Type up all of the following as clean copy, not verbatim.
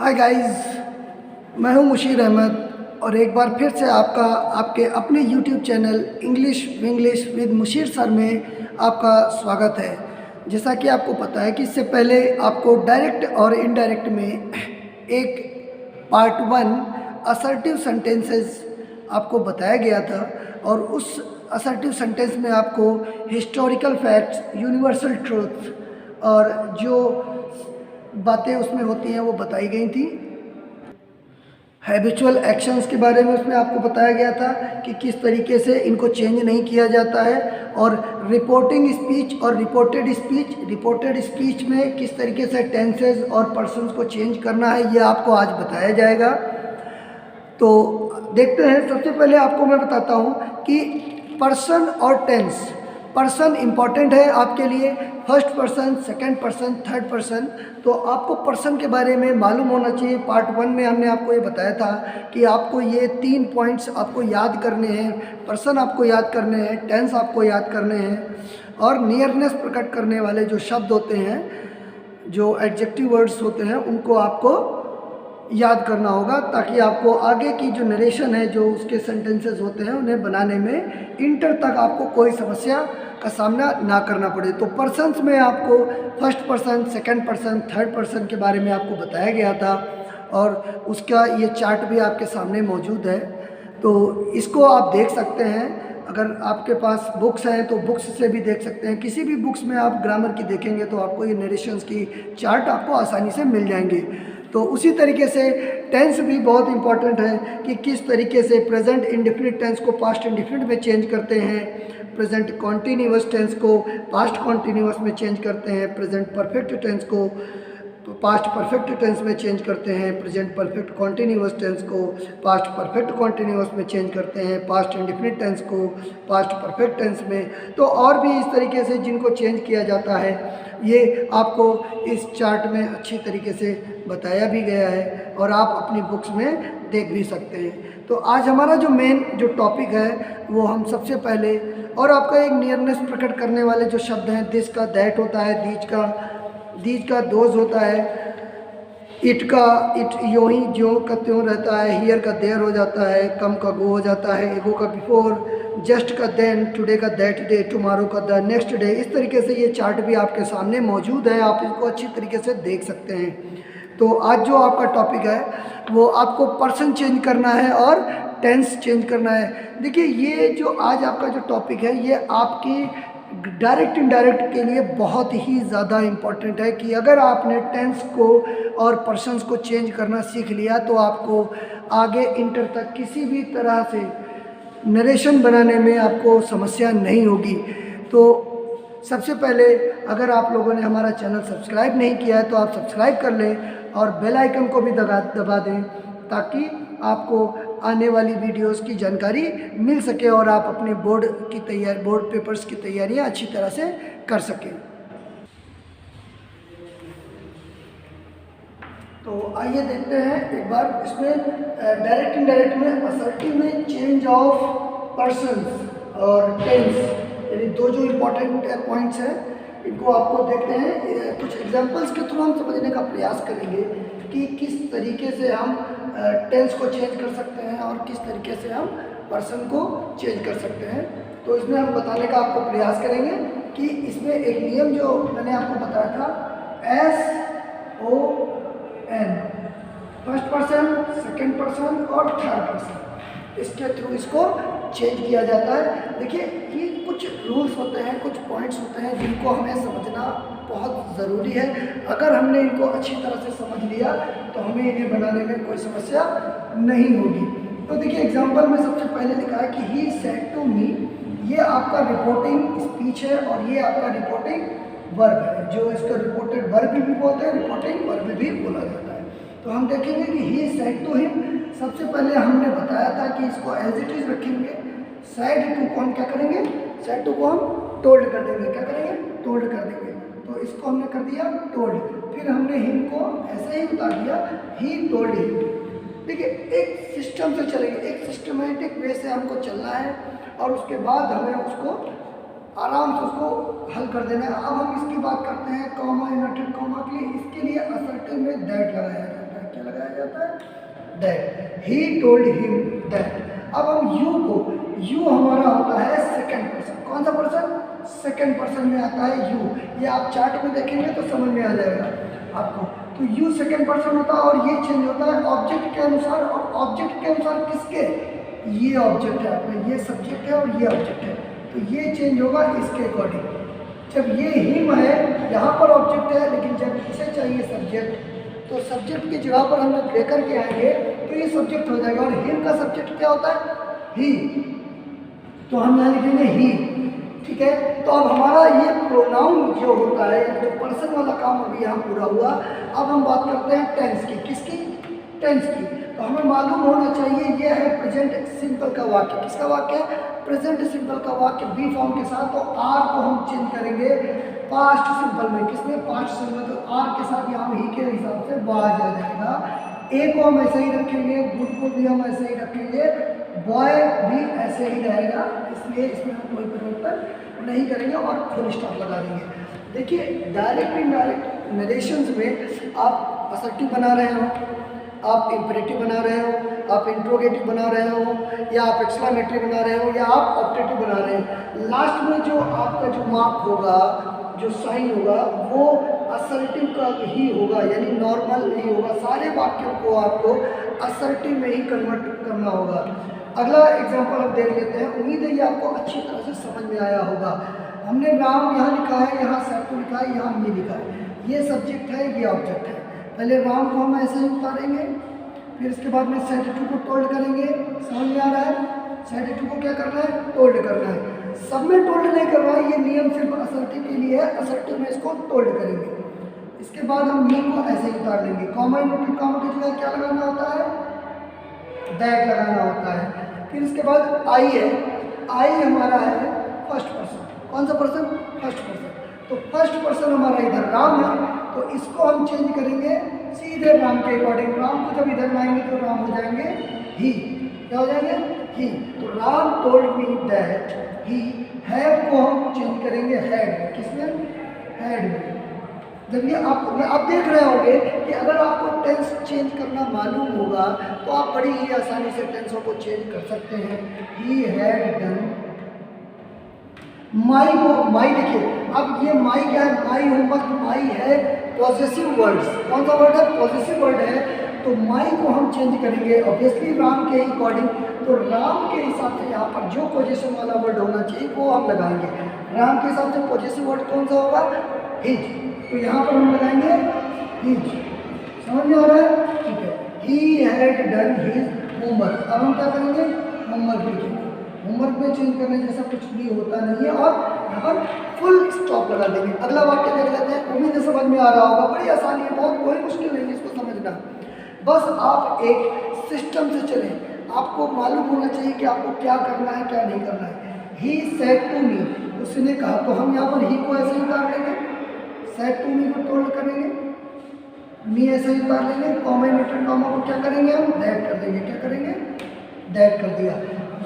Hi guys, मैं हूं मुशीर अहमद और एक बार फिर से आपके अपने YouTube channel English with Mushir sir में आपका स्वागत है। जैसा कि आपको पता है कि इससे पहले आपको डायरेक्ट और इनडायरेक्ट में एक पार्ट 1 असर्टिव सेंटेंसेस आपको बताया गया था और उस असर्टिव सेंटेंस में आपको हिस्टोरिकल फैक्ट्स, यूनिवर्सल ट्रूथ्स और जो बातें उसमें होती हैं वो बताई गई थी। हैबिचुअल एक्शंस के बारे में उसमें आपको बताया गया था कि किस तरीके से इनको चेंज नहीं किया जाता है, और रिपोर्टिंग स्पीच और रिपोर्टेड स्पीच में किस तरीके से टेंसेस और पर्सन्स को चेंज करना है, ये आपको आज बताया जाएगा। तो देखते हैं। सबसे पहले आपको मैं बताता हूँ कि पर्सन और टेंस। पर्सन इम्पॉर्टेंट है आपके लिए, first person, second person, third person. तो आपको पर्सन के बारे में मालूम होना चाहिए। पार्ट 1 में हमने आपको ये बताया था कि आपको ये 3 पॉइंट्स आपको याद करने हैं। पर्सन आपको याद करने हैं, टेंस आपको याद करने हैं, और नियरनेस प्रकट करने वाले जो शब्द होते हैं, जो एडजेक्टिव वर्ड्स होते हैं, उनको आपको याद करना होगा, ताकि आपको आगे की जो नरेशन है, जो उसके सेंटेंसेस होते हैं, उन्हें बनाने में इंटर तक आपको कोई समस्या का सामना ना करना पड़े। तो पर्सन्स में आपको first person, second person, third person के बारे में आपको बताया गया था, और उसका ये चार्ट भी आपके सामने मौजूद है। तो इसको आप देख सकते हैं। अगर आपके पास बुक्स हैं तो बुक्स से भी देख सकते हैं। किसी भी बुक्स में आप ग्रामर की देखेंगे तो आपको ये नरेशंस की चार्ट आपको आसानी से मिल जाएंगे। तो उसी तरीके से टेंस भी बहुत इंपॉर्टेंट है कि किस तरीके से प्रेजेंट इंडेफिनिट टेंस को पास्ट इंडेफिनिट में चेंज करते हैं, प्रेजेंट कॉन्टिन्यूअस टेंस को पास्ट कॉन्टिन्यूअस में चेंज करते हैं, प्रेजेंट परफेक्ट टेंस को पास्ट परफेक्ट टेंस में चेंज करते हैं, प्रेजेंट परफेक्ट कॉन्टिन्यूअस टेंस को पास्ट परफेक्ट कॉन्टिन्यूअस में चेंज करते हैं, पास्ट इंडेफिनिट टेंस को पास्ट परफेक्ट टेंस में। तो और भी इस तरीके से जिनको चेंज किया जाता है, ये आपको इस चार्ट में अच्छी तरीके से बताया भी गया है और आप अपनी बुक्स में देख भी सकते हैं। तो आज हमारा जो मेन जो टॉपिक है वो हम सबसे पहले, और आपका एक नियरनेस प्रकट करने वाले जो शब्द हैं, दिस का दैट होता है, दीज का दोज होता है, इट का इट यों ही ज्यों का त्यों रहता है, हियर का देयर हो जाता है, कम का गो हो जाता है, एगो का बिफोर, जस्ट का देन, टुडे का दैट डे, टुमारो का द नेक्स्ट डे। इस तरीके से ये चार्ट भी आपके सामने मौजूद है, आप इसको अच्छी तरीके से देख सकते हैं। तो आज जो आपका टॉपिक है वो आपको पर्सन चेंज करना है और टेंस चेंज करना है। देखिए, ये जो आज आपका जो टॉपिक है, ये आपकी डायरेक्ट इनडायरेक्ट के लिए बहुत ही ज़्यादा इम्पॉर्टेंट है कि अगर आपने टेंस को और पर्सन्स को चेंज करना सीख लिया तो आपको आगे इंटर तक किसी भी तरह से नरेशन बनाने में आपको समस्या नहीं होगी। तो सबसे पहले, अगर आप लोगों ने हमारा चैनल सब्सक्राइब नहीं किया है तो आप सब्सक्राइब कर लें और बेल आइकन को भी दबा दें, ताकि आपको आने वाली वीडियोस की जानकारी मिल सके और आप अपने बोर्ड पेपर्स की तैयारियां अच्छी तरह से कर सकें। तो आइए देखते हैं एक बार इसमें डायरेक्ट इनडायरेक्ट में असर्टिव में चेंज ऑफ पर्सन्स और टेंस, यानी दो जो इम्पोर्टेंट पॉइंट्स हैं, इनको आपको देखते हैं। कुछ एग्जांपल्स के थ्रू हम समझने का प्रयास करेंगे कि किस तरीके से हम टेंस को चेंज कर सकते हैं और किस तरीके से हम पर्सन को चेंज कर सकते हैं। तो इसमें हम बताने का आपको प्रयास करेंगे कि इसमें एक नियम जो मैंने आपको बताया था, SON, first person, second person और थर्ड पर्सन, इसके थ्रू इसको चेंज किया जाता है। देखिए, ये कुछ रूल्स होते हैं, कुछ पॉइंट्स होते हैं जिनको हमें समझना बहुत ज़रूरी है। अगर हमने इनको अच्छी तरह से समझ लिया तो हमें इन्हें बनाने में कोई समस्या नहीं होगी। तो देखिए, एग्जांपल में सबसे पहले लिखा है कि ही सेड टू मी। ये आपका रिपोर्टिंग स्पीच है और ये आपका रिपोर्टिंग वर्ब है, जो इसका रिपोर्टेड वर्ब भी बोलते हैं, रिपोर्टिंग वर्ब भी बोला जाता है। तो हम देखेंगे कि ही सेड टू हिम। सबसे पहले हमने बताया था कि इसको एज इट इज़ रखेंगे। सेड टू को हम क्या करेंगे, सेड टू को हम टोल्ड कर देंगे। क्या करेंगे, टोल्ड कर देंगे। तो इसको हमने कर दिया टोल्ड। फिर हमने हिम को ऐसे ही उतार दिया, ही टोल्ड हिम। देखिए, एक सिस्टम से चलेंगे, एक सिस्टमेटिक वे से हमको चलना है और उसके बाद हमें उसको आराम से उसको हल कर देना है। अब हम इसकी बात करते हैं कॉमा इन्वर्टेड कॉमा के लिए। इसके लिए असर्टिव में दैट लगाया जाता है। क्या लगाया जाता है, that. He told him that. अब हम यू को, यू हमारा होता है सेकंड पर्सन। कौन सा पर्सन, सेकंड पर्सन में आता है यू। ये आप चार्ट में देखेंगे तो समझ में आ जाएगा आपको। तो यू सेकंड पर्सन होता है और ये चेंज होता है ऑब्जेक्ट के अनुसार। और ऑब्जेक्ट के अनुसार किसके, ये ऑब्जेक्ट है आपका, ये सब्जेक्ट है और ये ऑब्जेक्ट है, तो ये चेंज होगा इसके अकॉर्डिंग। जब ये हिम है, यहाँ पर ऑब्जेक्ट है, लेकिन जब इसे चाहिए सब्जेक्ट, तो सब्जेक्ट की जगह पर हम जब लेकर के आएंगे तो ये सब्जेक्ट हो जाएगा। और हिम का सब्जेक्ट क्या होता है, ही, तो हम यहाँ लिखेंगे ही। ठीक है, तो अब हमारा ये प्रोनाउन जो होता है, जो पर्सन वाला काम अभी यहाँ पूरा हुआ। अब हम बात करते हैं टेंस की। किसकी, टेंस की। तो हमें मालूम होना चाहिए ये है प्रेजेंट सिंपल का वाक्य। किसका वाक्य है, प्रेजेंट सिंपल का वाक्य बी फॉर्म के साथ। तो आर को हम चेंज करेंगे पास्ट सिंपल में। किसमें, पास्ट सिंपल। तो आर के साथ यहाँ ही के हिसाब से बाज आ जाएगा। ए को हम ऐसे ही रखेंगे, गुड को भी हम ऐसे ही रखेंगे, बॉय भी ऐसे ही रहेगा, इसलिए इसमें हम कोई परिवर्तन नहीं करेंगे और फुल स्टॉप लगा देंगे। देखिए, डायरेक्ट इनडायरेक्ट नरेशंस में आप असर्टिव बना रहे हो, आप इंपेरेटिव बना रहे हो, आप इंट्रोगेटिव बना रहे हो, या आप एक्सक्लेमेटरी बना रहे हो, या आप ऑप्टेटिव बना रहे हो, लास्ट में जो आपका जो मार्क होगा, जो साइन होगा, वो असर्टिव का ही होगा, यानी नॉर्मल नहीं होगा। सारे वाक्यों को आपको असर्टिव में ही कन्वर्ट करना होगा। अगला एग्जांपल हम देख लेते हैं। उम्मीद है ये आपको अच्छी तरह से समझ में आया होगा। हमने राम यहाँ लिखा है, यहाँ सैटू लिखा है, यहाँ मी लिखा है। ये सब्जेक्ट है, ये ऑब्जेक्ट है। पहले राम को हम ऐसे ही उतारेंगे, फिर इसके बाद में सैटू को टोल्ड करेंगे। समझ में आ रहा है, सैटू को क्या करना है, टोल्ड करना है। सब में टोल्ड नहीं करना है, ये नियम सिर्फ असर्टिव के लिए है। असर्टिव में इसको टोल्ड करेंगे। इसके बाद हम मी को ऐसे ही उतार लेंगे। कॉमा इन्वर्टेड कॉमा की जगह क्या लगाना होता है, दैट लगाना होता है। फिर इसके बाद आई है, आई हमारा है फर्स्ट पर्सन। कौन सा पर्सन, फर्स्ट पर्सन। तो फर्स्ट पर्सन हमारा इधर राम है, तो इसको हम चेंज करेंगे सीधे राम के अकॉर्डिंग। राम को जब इधर लाएंगे तो राम हो जाएंगे ही। क्या हो जाएंगे, ही। तो Ram told me that he, have को हम चेंज करेंगे हैड। किसमें, हैड में। जब ये आप देख रहे होंगे कि अगर आपको टेंस चेंज करना मालूम होगा तो आप बड़ी ही आसानी से टेंसों को चेंज कर सकते हैं। He had done. माई को, माई देखिए, अब ये माई क्या है, माई होमवर्क, माई है पॉजेसिव वर्ड्स। कौन सा वर्ड है, पॉजेसिव वर्ड है। तो माई को हम चेंज करेंगे ऑब्वियसली राम के अकॉर्डिंग। तो राम के हिसाब से यहाँ पर जो पोजेशन वाला वर्ड होना चाहिए वो हम लगाएंगे। राम के हिसाब से पॉजेसिव वर्ड कौन सा होगा, हिज। तो यहाँ पर हम लगाएंगे हिज। समझ में आ रहा है, ठीक है। He had done his homework. अब हम क्या करेंगे, होमवर्क लिखेंगे। होमवर्क में चेंज करने जैसा कुछ भी होता नहीं है, और यहाँ पर फुल स्टॉप लगा देंगे। अगला वाक्य देख लेते हैं। उम्मीद है समझ में आ रहा होगा। बड़ी आसानी है, बहुत कोई मुश्किल नहीं है इसको समझना। बस आप एक सिस्टम से चलें। आपको मालूम होना चाहिए कि आपको क्या करना है, क्या नहीं करना है। ही सेड टू मी, उसने कहा। तो हम यहाँ पर ही को ऐसे ही उतार लेंगे, सेड टू मी को टोल्ड करेंगे, मी ऐसे ही उतार लेंगे। कॉमा इन्वर्टेड कॉमा को क्या करेंगे, हम दैट कर देंगे। क्या करेंगे, दैट कर दिया।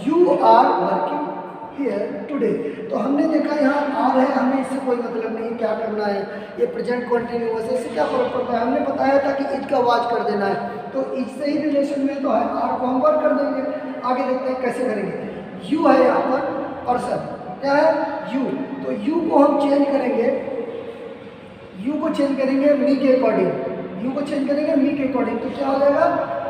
You are working here today. तो हमने देखा यहाँ आर है, हमें इससे कोई मतलब नहीं क्या करना है। ये प्रेजेंट कॉन्टिन्यूअस है, इससे क्या फर्क पड़ता है। हमने बताया था कि इज का वाच कर देना है, तो इज से ही रिलेशन में तो है, आर को हम वर्क कर देंगे। आगे देखते हैं कैसे करेंगे। यू है यहाँ पर पर्सन, क्या है, यू। तो यू को हम चेंज करेंगे, यू को चेंज करेंगे मी के अकॉर्डिंग। यू को चेंज करेंगे मी के अकॉर्डिंग। तो क्या हो जाएगा,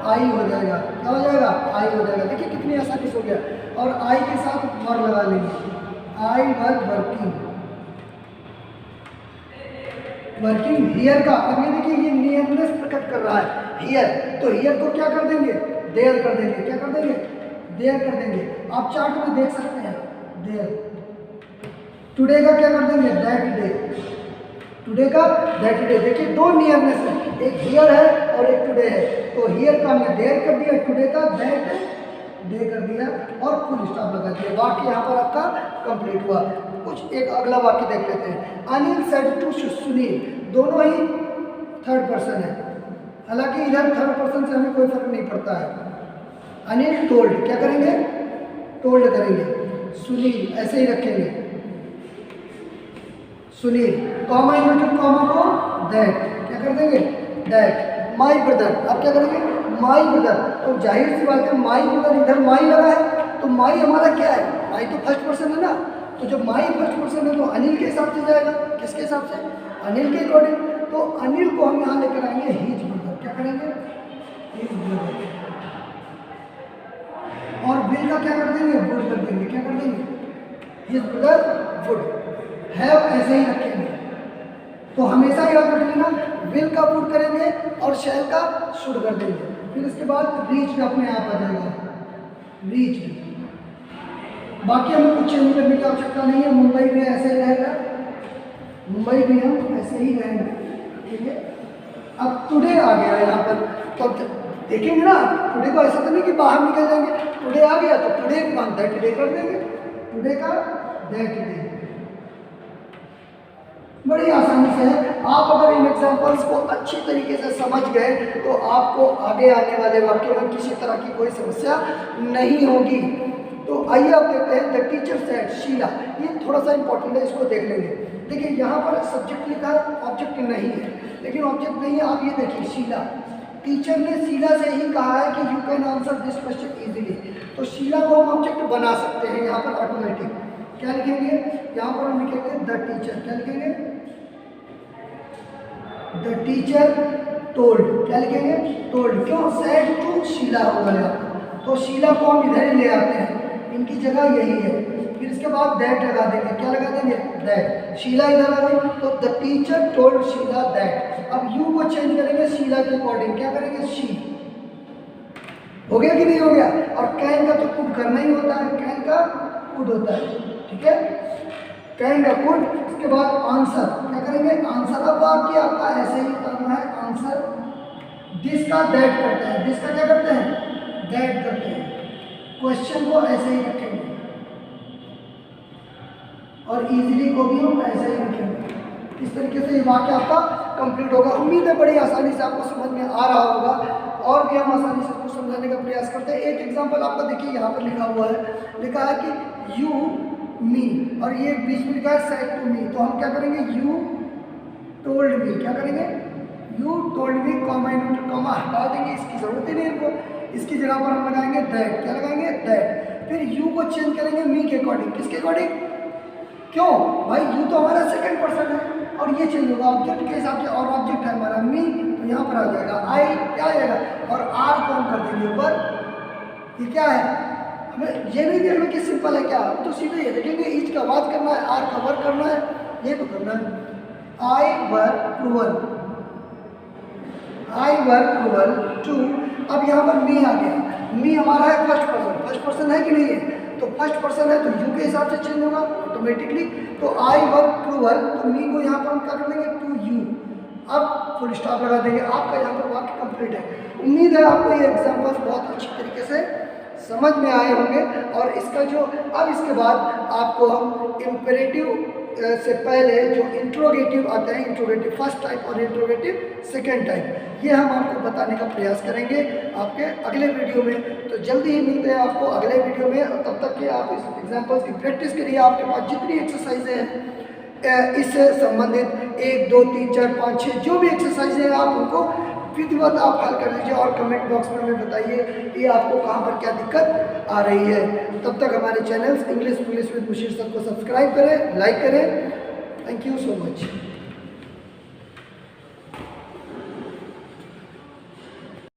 आई हो जाएगा। क्या हो जाएगा, आई हो जाएगा। देखिए कितनी आसानी से हो गया। और आई के साथ वर लगा लेंगे, आई वर वर्किंग। वर्किंग हियर का, अब ये देखिए ये नियमनेस प्रकट कर रहा है हियर। तो हियर को क्या कर देंगे, देयर कर देंगे। क्या कर देंगे, देयर कर देंगे। आप चार्ट में देख सकते हैं, देयर। टुडे का क्या कर देंगे, दैट डे। टुडे का दैट डे। देखिए दो नियमनेस है, एक हियर है और एक टुडे है। तो हियर का हमने देयर कर दिया, टुडे का दैट डे कर दिया और फुल स्टॉप लगा दिया। वाक्य यहाँ पर आपका कंप्लीट हुआ। कुछ एक अगला वाक्य देख लेते हैं। Anil said to Sunil. दोनों ही थर्ड पर्सन है, हालांकि इधर थर्ड पर्सन से हमें कोई फर्क नहीं पड़ता है। अनिल टोल्ड, क्या करेंगे, टोल्ड करेंगे। सुनील ऐसे ही रखेंगे, सुनील। कॉमा इन्वर्टेड कॉमा को दैट, क्या कर देंगे, दैट। माई ब्रदर, आप क्या करेंगे माई ब्रदर। तो जाहिर सी बात है माई ब्रदर, इधर माई लगा है तो माई हमारा क्या है, माई तो फर्स्ट पर्सन है ना, तो जब माई फर्स्ट पर्सन है तो अनिल के हिसाब से जाएगा, किसके हिसाब से, अनिल के अकॉर्डिंग। तो अनिल को हम यहाँ लेकर आएंगे हिज ब्रदर, क्या करेंगे हिज ब्रदर, और विल का क्या कर देंगे वुड कर देंगे, क्या कर देंगे हिज ब्रदर वुड। हैव ऐसे ही रखेंगे, तो हमेशा याद रख लेना विल का वुड करेंगे और शैल का शुड कर देंगे। फिर इसके बाद रीच अपने आप आ जाएगा, रीच। बाकी हमें कुछ चेंज करने की आवश्यकता नहीं है, मुंबई में ऐसे ही रहेगा, मुंबई में हम ऐसे ही रहेंगे, ठीक है। अब टुडे आ गया यहाँ पर, तो देखेंगे ना टुडे को ऐसा तो नहीं कि बाहर निकल जाएंगे, टुडे आ गया तो टुडे का दैट डे कर देंगे, टुडे का दैट डे। बड़ी आसानी से है। आप अगर इन एग्जाम्पल्स को अच्छी तरीके से समझ गए तो आपको आगे आने वाले वाक्य में किसी तरह की कोई समस्या नहीं होगी। तो आइए आप देखते हैं द टीचर सेड शीला, ये थोड़ा सा इंपॉर्टेंट है, इसको देख लेंगे। देखिए यहाँ पर सब्जेक्ट लिखा है, ऑब्जेक्ट नहीं है, लेकिन ऑब्जेक्ट नहीं है, आप ये देखिए शीला, टीचर ने शीला से ही कहा है कि you can answer this question easily, तो शीला को हम ऑब्जेक्ट बना सकते हैं यहाँ पर ऑटोमेटिक। क्या लिखेंगे यहाँ पर हम लिखेंगे द टीचर, क्या लिखेंगे द टीचर टोल्ड, क्या लिखेंगे टोल्ड, क्यों सेड टू शीला होगा यहाँ, तो शीला को हम इधर ही ले आते हैं, इनकी जगह यही है। फिर इसके बाद दैट लगा देंगे, क्या लगा देंगे दैट, शीला इधर आ गई तो the teacher told Sheela that. अब यू को चेंज करेंगे शीला के अकॉर्डिंग, क्या करेंगे शी, हो गया कि नहीं हो गया। और कैन का तो कुड करना ही होता है, कैन का कुड होता है, ठीक है, कैन का कुड। इसके बाद आंसर, क्या करेंगे आंसर। अब वाक्य आपका ऐसे ही करना है, आंसर दिस का दैट करते हैं, दिस का क्या करते हैं दैट करते हैं, क्वेश्चन को ऐसे ही रखेंगे और इजीली को भी हम ऐसे ही रखेंगे। इस तरीके से ये वाक्य आपका कंप्लीट होगा। उम्मीद है बड़ी आसानी से आपको समझ में आ रहा होगा, और भी हम आसानी से उसको समझाने का प्रयास करते हैं। एक एग्जांपल आपका देखिए यहाँ पर लिखा हुआ है, लिखा है कि यू मी, और ये बीच में लिखा है सेड टू मी, तो हम क्या करेंगे यू टोल्ड मी, क्या करेंगे यू टोल्ड मी, कॉमा हटा देंगे, इसकी जरूरत ही नहीं इनको, इसकी जगह पर हम लगाएंगे दैट, क्या लगाएंगे दैट। फिर यू को चेंज करेंगे मी के अकॉर्डिंग, किसके अकॉर्डिंग, क्यों भाई यू तो हमारा सेकंड पर्सन है और ये चेंज होगा ऑब्जेक्ट के हिसाब से, और ऑब्जेक्ट है हमारा मी, तो यहाँ पर आ जाएगा आई, क्या आएगा, और आर को हम कर देंगे ऊपर, ये क्या है, हमें ये नहीं देखना कि सिंपल है क्या, तो सीधे ये देखेंगे ईच का बात करना है, आर का वर्क करना है, ये तो करना है। I work cruel, I work cruel too, अब यहाँ पर मी आ गया, मी हमारा है फर्स्ट पर्सन है कि नहीं है, तो फर्स्ट पर्सन है तो यू के हिसाब से चेंज होगा ऑटोमेटिकली, तो आई वर्क क्रूअल, तो मी को यहाँ पर हम क्या कर देंगे टू यू, अब फुल स्टॉप लगा देंगे, आपका यहाँ पर वाक्य कंप्लीट है। उम्मीद है आपको ये एग्जाम्पल्स बहुत अच्छी तरीके से समझ में आए होंगे, और इसका जो अब इसके बाद आपको हम इम्पेरेटिव से पहले जो इंट्रोगेटिव आता है, इंट्रोगेटिव फर्स्ट टाइप और इंट्रोगेटिव सेकेंड टाइप, ये हम आपको बताने का प्रयास करेंगे आपके अगले वीडियो में। तो जल्दी ही मिलते हैं आपको अगले वीडियो में, और तब तक के आप इस एग्जाम्पल्स की प्रैक्टिस करिए। आपके पास जितनी एक्सरसाइजें हैं इससे संबंधित 1 2 3 4 5 6 जो भी एक्सरसाइजें हैं आप उनको विधिवत आप हल कर लीजिए, और कमेंट बॉक्स में हमें बताइए कि आपको कहाँ पर क्या दिक्कत आ रही है। तब तक हमारे channels English with Mushir sir को सब्सक्राइब करें, लाइक करें। Thank you so much.